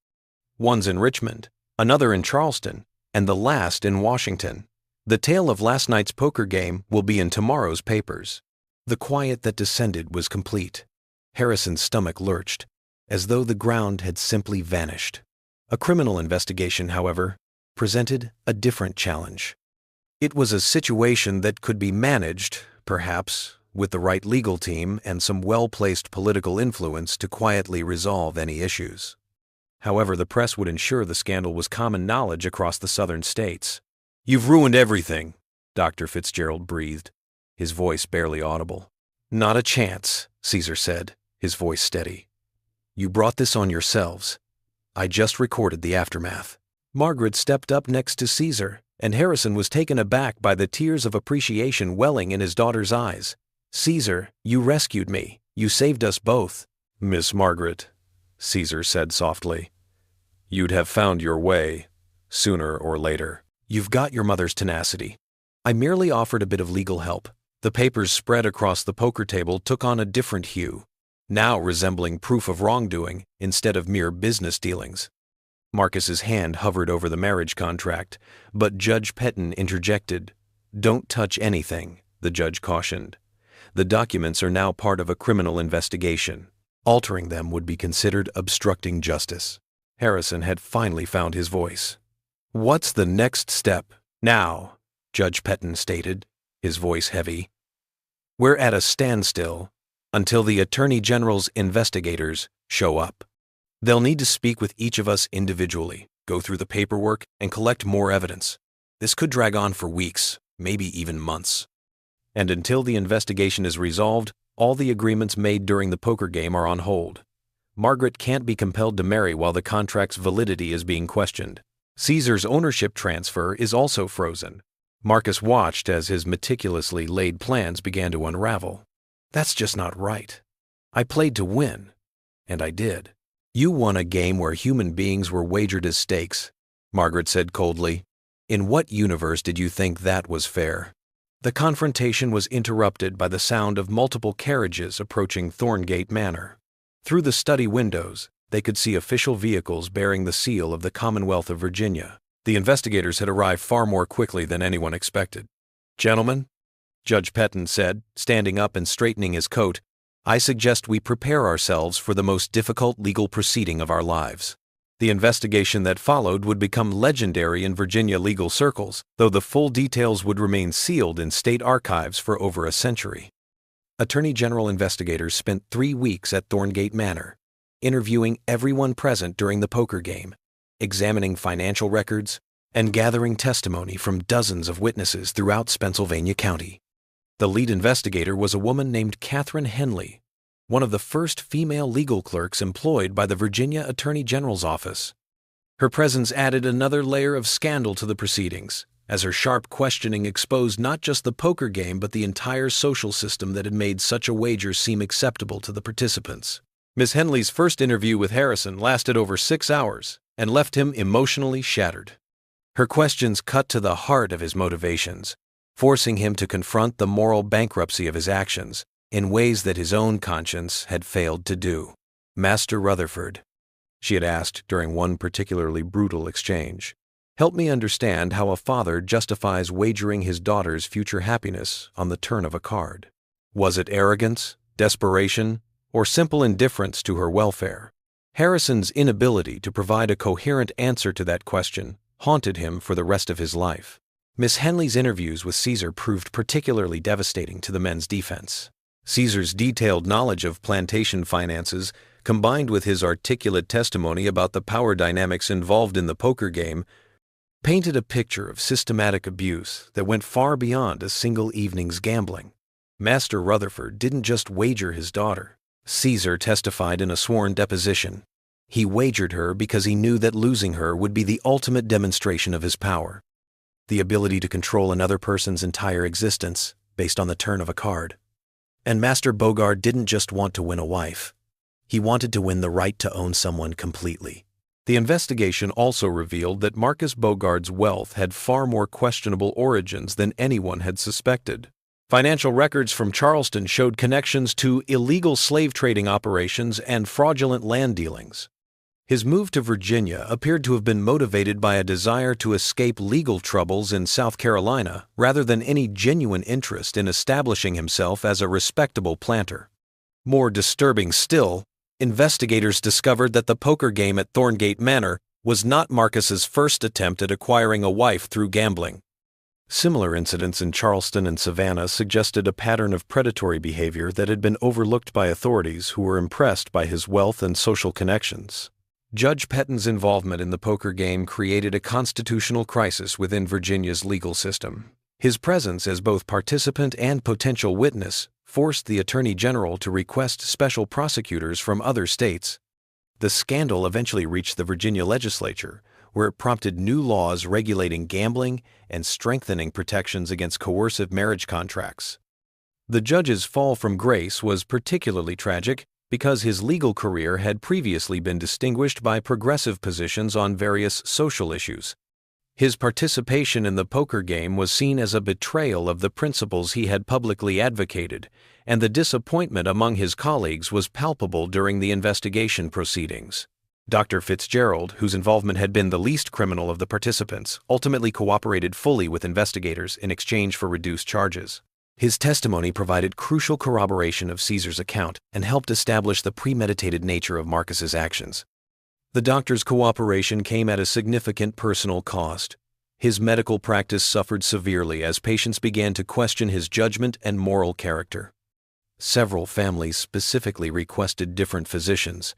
One's in Richmond, another in Charleston, and the last in Washington. The tale of last night's poker game will be in tomorrow's papers. The quiet that descended was complete. Harrison's stomach lurched, as though the ground had simply vanished. A criminal investigation, however, presented a different challenge. It was a situation that could be managed, perhaps, with the right legal team and some well-placed political influence to quietly resolve any issues. However, the press would ensure the scandal was common knowledge across the southern states. "You've ruined everything," Dr. Fitzgerald breathed, his voice barely audible. "Not a chance," Caesar said, his voice steady. "You brought this on yourselves. I just recorded the aftermath." Margaret stepped up next to Caesar, and Harrison was taken aback by the tears of appreciation welling in his daughter's eyes. "Caesar, you rescued me. You saved us both." "Miss Margaret," Caesar said softly, "you'd have found your way, sooner or later. You've got your mother's tenacity. I merely offered a bit of legal help." The papers spread across the poker table took on a different hue, now resembling proof of wrongdoing instead of mere business dealings. Marcus's hand hovered over the marriage contract, but Judge Pettin interjected. "Don't touch anything," the judge cautioned. "The documents are now part of a criminal investigation. Altering them would be considered obstructing justice." Harrison had finally found his voice. "What's the next step now?" Judge Pettin stated, his voice heavy. "We're at a standstill until the Attorney General's investigators show up. They'll need to speak with each of us individually, go through the paperwork, and collect more evidence. This could drag on for weeks, maybe even months. And until the investigation is resolved, all the agreements made during the poker game are on hold. Margaret can't be compelled to marry while the contract's validity is being questioned. Caesar's ownership transfer is also frozen." Marcus watched as his meticulously laid plans began to unravel. "That's just not right. I played to win, and I did." "You won a game where human beings were wagered as stakes," Margaret said coldly. "In what universe did you think that was fair?" The confrontation was interrupted by the sound of multiple carriages approaching Thorngate Manor. Through the study windows, they could see official vehicles bearing the seal of the Commonwealth of Virginia. The investigators had arrived far more quickly than anyone expected. "Gentlemen," Judge Pettin said, standing up and straightening his coat, "I suggest we prepare ourselves for the most difficult legal proceeding of our lives." The investigation that followed would become legendary in Virginia legal circles, though the full details would remain sealed in state archives for over a century. Attorney General investigators spent 3 weeks at Thorngate Manor, interviewing everyone present during the poker game, examining financial records, and gathering testimony from dozens of witnesses throughout Spotsylvania County. The lead investigator was a woman named Catherine Henley, one of the first female legal clerks employed by the Virginia Attorney General's office. Her presence added another layer of scandal to the proceedings, as her sharp questioning exposed not just the poker game but the entire social system that had made such a wager seem acceptable to the participants. Miss Henley's first interview with Harrison lasted over 6 hours and left him emotionally shattered. Her questions cut to the heart of his motivations, forcing him to confront the moral bankruptcy of his actions in ways that his own conscience had failed to do. "Master Rutherford," she had asked during one particularly brutal exchange, "help me understand how a father justifies wagering his daughter's future happiness on the turn of a card. Was it arrogance, desperation, or simple indifference to her welfare?" Harrison's inability to provide a coherent answer to that question haunted him for the rest of his life. Miss Henley's interviews with Caesar proved particularly devastating to the men's defense. Caesar's detailed knowledge of plantation finances, combined with his articulate testimony about the power dynamics involved in the poker game, painted a picture of systematic abuse that went far beyond a single evening's gambling. Master Rutherford didn't just wager his daughter. Caesar testified in a sworn deposition. He wagered her because he knew that losing her would be the ultimate demonstration of his power, the ability to control another person's entire existence based on the turn of a card. And Master Bogard didn't just want to win a wife. He wanted to win the right to own someone completely. The investigation also revealed that Marcus Bogard's wealth had far more questionable origins than anyone had suspected. Financial records from Charleston showed connections to illegal slave trading operations and fraudulent land dealings. His move to Virginia appeared to have been motivated by a desire to escape legal troubles in South Carolina rather than any genuine interest in establishing himself as a respectable planter. More disturbing still, investigators discovered that the poker game at Thorngate Manor was not Marcus's first attempt at acquiring a wife through gambling. Similar incidents in Charleston and Savannah suggested a pattern of predatory behavior that had been overlooked by authorities who were impressed by his wealth and social connections. Judge Pettin's involvement in the poker game created a constitutional crisis within Virginia's legal system. His presence as both participant and potential witness forced the Attorney General to request special prosecutors from other states. The scandal eventually reached the Virginia legislature, where it prompted new laws regulating gambling and strengthening protections against coercive marriage contracts. The judge's fall from grace was particularly tragic because his legal career had previously been distinguished by progressive positions on various social issues. His participation in the poker game was seen as a betrayal of the principles he had publicly advocated, and the disappointment among his colleagues was palpable during the investigation proceedings. Dr. Fitzgerald, whose involvement had been the least criminal of the participants, ultimately cooperated fully with investigators in exchange for reduced charges. His testimony provided crucial corroboration of Caesar's account and helped establish the premeditated nature of Marcus's actions. The doctor's cooperation came at a significant personal cost. His medical practice suffered severely as patients began to question his judgment and moral character. Several families specifically requested different physicians,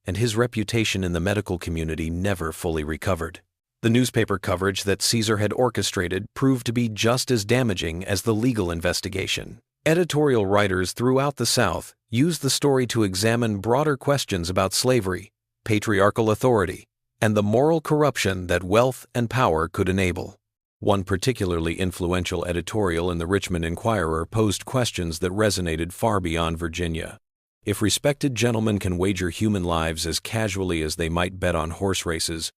and his reputation in the medical community never fully recovered. The newspaper coverage that Caesar had orchestrated proved to be just as damaging as the legal investigation. Editorial writers throughout the South used the story to examine broader questions about slavery, patriarchal authority, and the moral corruption that wealth and power could enable. One particularly influential editorial in the Richmond Enquirer posed questions that resonated far beyond Virginia. If respected gentlemen can wager human lives as casually as they might bet on horse races,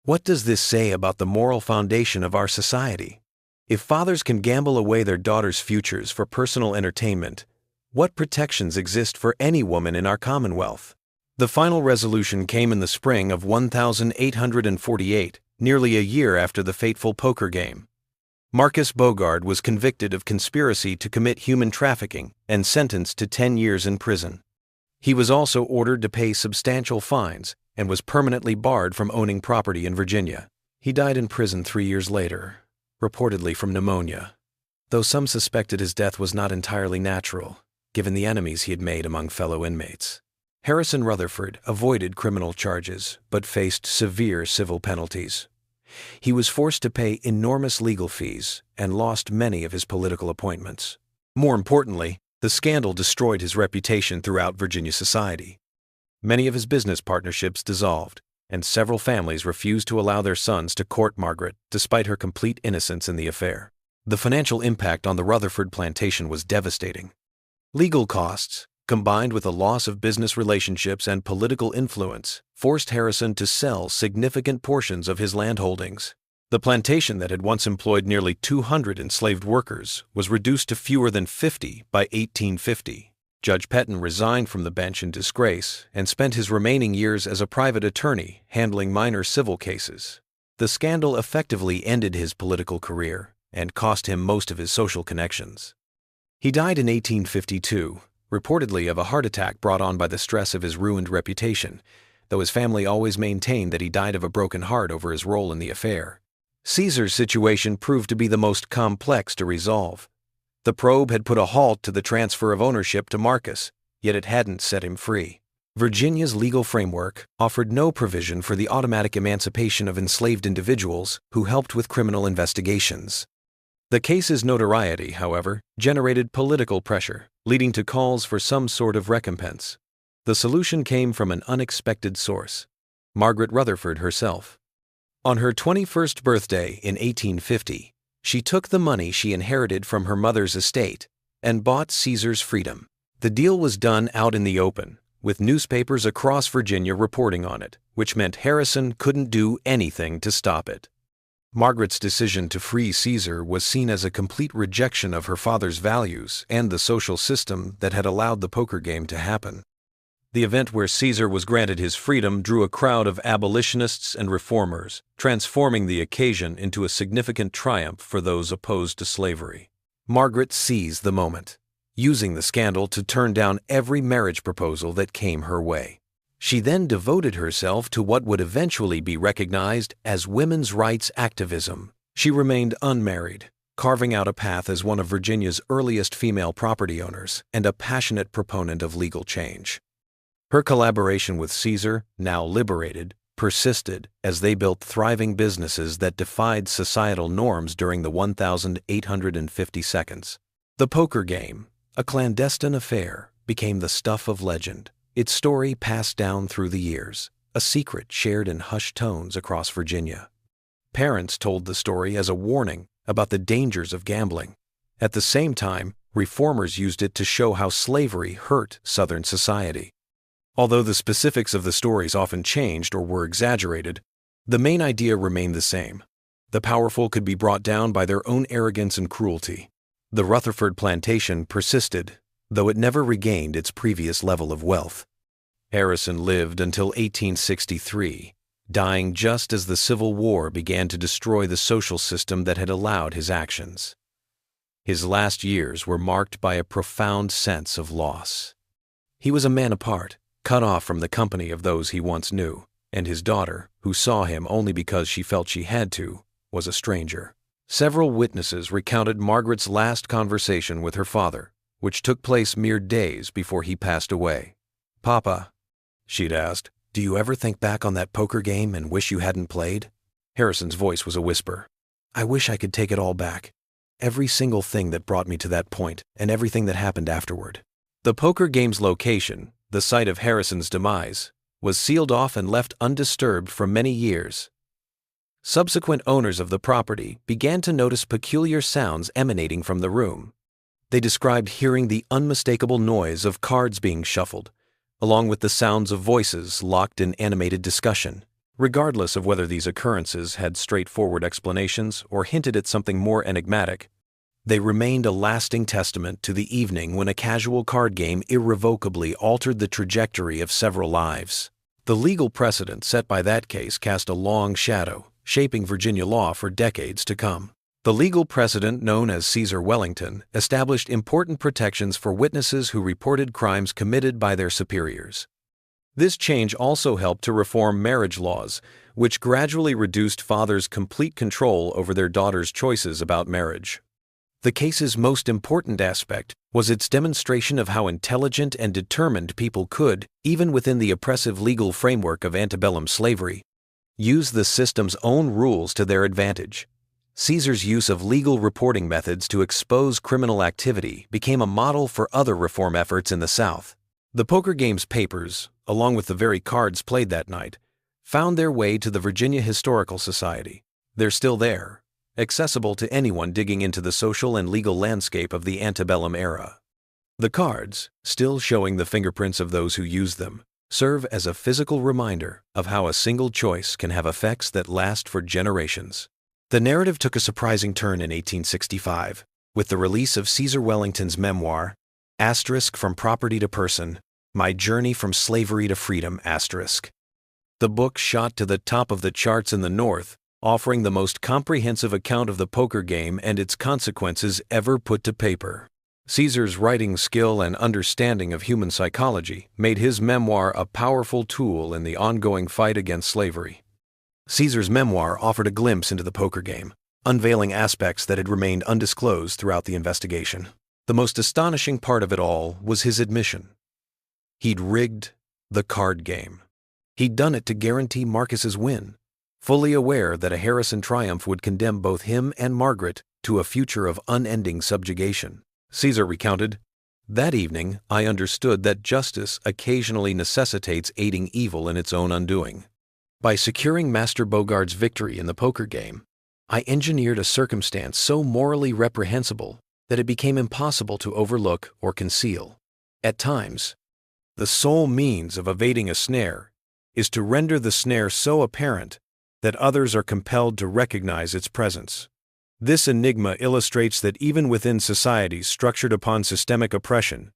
what does this say about the moral foundation of our society? If fathers can gamble away their daughters' futures for personal entertainment, what protections exist for any woman in our Commonwealth? The final resolution came in the spring of 1848, nearly a year after the fateful poker game. Marcus Bogard was convicted of conspiracy to commit human trafficking and sentenced to 10 years in prison. He was also ordered to pay substantial fines and was permanently barred from owning property in Virginia. He died in prison 3 years later, reportedly from pneumonia, though some suspected his death was not entirely natural, given the enemies he had made among fellow inmates. Harrison Rutherford avoided criminal charges but faced severe civil penalties. He was forced to pay enormous legal fees and lost many of his political appointments. More importantly, the scandal destroyed his reputation throughout Virginia society. Many of his business partnerships dissolved, and several families refused to allow their sons to court Margaret despite her complete innocence in the affair. The financial impact on the Rutherford plantation was devastating. Legal costs, combined with a loss of business relationships and political influence, forced Harrison to sell significant portions of his land holdings. The plantation that had once employed nearly 200 enslaved workers was reduced to fewer than 50 by 1850. Judge Pettin resigned from the bench in disgrace and spent his remaining years as a private attorney handling minor civil cases. The scandal effectively ended his political career and cost him most of his social connections. He died in 1852, reportedly of a heart attack brought on by the stress of his ruined reputation, though his family always maintained that he died of a broken heart over his role in the affair. Caesar's situation proved to be the most complex to resolve. The probe had put a halt to the transfer of ownership to Marcus, yet it hadn't set him free. Virginia's legal framework offered no provision for the automatic emancipation of enslaved individuals who helped with criminal investigations. The case's notoriety, however, generated political pressure, leading to calls for some sort of recompense. The solution came from an unexpected source: Margaret Rutherford herself. On her 21st birthday in 1850, she took the money she inherited from her mother's estate and bought Caesar's freedom. The deal was done out in the open, with newspapers across Virginia reporting on it, which meant Harrison couldn't do anything to stop it. Margaret's decision to free Caesar was seen as a complete rejection of her father's values and the social system that had allowed the poker game to happen. The event where Caesar was granted his freedom drew a crowd of abolitionists and reformers, transforming the occasion into a significant triumph for those opposed to slavery. Margaret seized the moment, using the scandal to turn down every marriage proposal that came her way. She then devoted herself to what would eventually be recognized as women's rights activism. She remained unmarried, carving out a path as one of Virginia's earliest female property owners and a passionate proponent of legal change. Her collaboration with Caesar, now liberated, persisted as they built thriving businesses that defied societal norms during the 1,850 seconds. The poker game, a clandestine affair, became the stuff of legend. Its story passed down through the years, a secret shared in hushed tones across Virginia. Parents told the story as a warning about the dangers of gambling. At the same time, reformers used it to show how slavery hurt Southern society. Although the specifics of the stories often changed or were exaggerated, the main idea remained the same. The powerful could be brought down by their own arrogance and cruelty. The Rutherford plantation persisted, though it never regained its previous level of wealth. Harrison lived until 1863, dying just as the Civil War began to destroy the social system that had allowed his actions. His last years were marked by a profound sense of loss. He was a man apart, cut off from the company of those he once knew, and his daughter, who saw him only because she felt she had to, was a stranger. Several witnesses recounted Margaret's last conversation with her father, which took place mere days before he passed away. "Papa," she'd asked, "do you ever think back on that poker game and wish you hadn't played?" Harrison's voice was a whisper. "I wish I could take it all back. Every single thing that brought me to that point and everything that happened afterward." The poker game's location, the site of Harrison's demise, was sealed off and left undisturbed for many years. Subsequent owners of the property began to notice peculiar sounds emanating from the room. They described hearing the unmistakable noise of cards being shuffled, along with the sounds of voices locked in animated discussion. Regardless of whether these occurrences had straightforward explanations or hinted at something more enigmatic, they remained a lasting testament to the evening when a casual card game irrevocably altered the trajectory of several lives. The legal precedent set by that case cast a long shadow, shaping Virginia law for decades to come. The legal precedent known as Caesar Wellington established important protections for witnesses who reported crimes committed by their superiors. This change also helped to reform marriage laws, which gradually reduced fathers' complete control over their daughters' choices about marriage. The case's most important aspect was its demonstration of how intelligent and determined people could, even within the oppressive legal framework of antebellum slavery, use the system's own rules to their advantage. Caesar's use of legal reporting methods to expose criminal activity became a model for other reform efforts in the South. The poker game's papers, along with the very cards played that night, found their way to the Virginia Historical Society. They're still there, accessible to anyone digging into the social and legal landscape of the antebellum era. The cards, still showing the fingerprints of those who used them, serve as a physical reminder of how a single choice can have effects that last for generations. The narrative took a surprising turn in 1865, with the release of Caesar Wellington's memoir, From Property to Person, My Journey from Slavery to Freedom, The book shot to the top of the charts in the North, offering the most comprehensive account of the poker game and its consequences ever put to paper. Caesar's writing skill and understanding of human psychology made his memoir a powerful tool in the ongoing fight against slavery. Caesar's memoir offered a glimpse into the poker game, unveiling aspects that had remained undisclosed throughout the investigation. The most astonishing part of it all was his admission. He'd rigged the card game. He'd done it to guarantee Marcus's win, fully aware that a Harrison triumph would condemn both him and Margaret to a future of unending subjugation. Caesar recounted, "That evening, I understood that justice occasionally necessitates aiding evil in its own undoing. By securing Master Bogart's victory in the poker game, I engineered a circumstance so morally reprehensible that it became impossible to overlook or conceal. At times, the sole means of evading a snare is to render the snare so apparent that others are compelled to recognize its presence. This enigma illustrates that even within societies structured upon systemic oppression,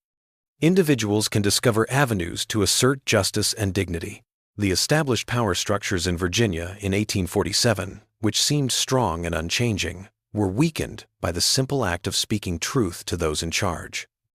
individuals can discover avenues to assert justice and dignity. The established power structures in Virginia in 1847, which seemed strong and unchanging, were weakened by the simple act of speaking truth to those in charge.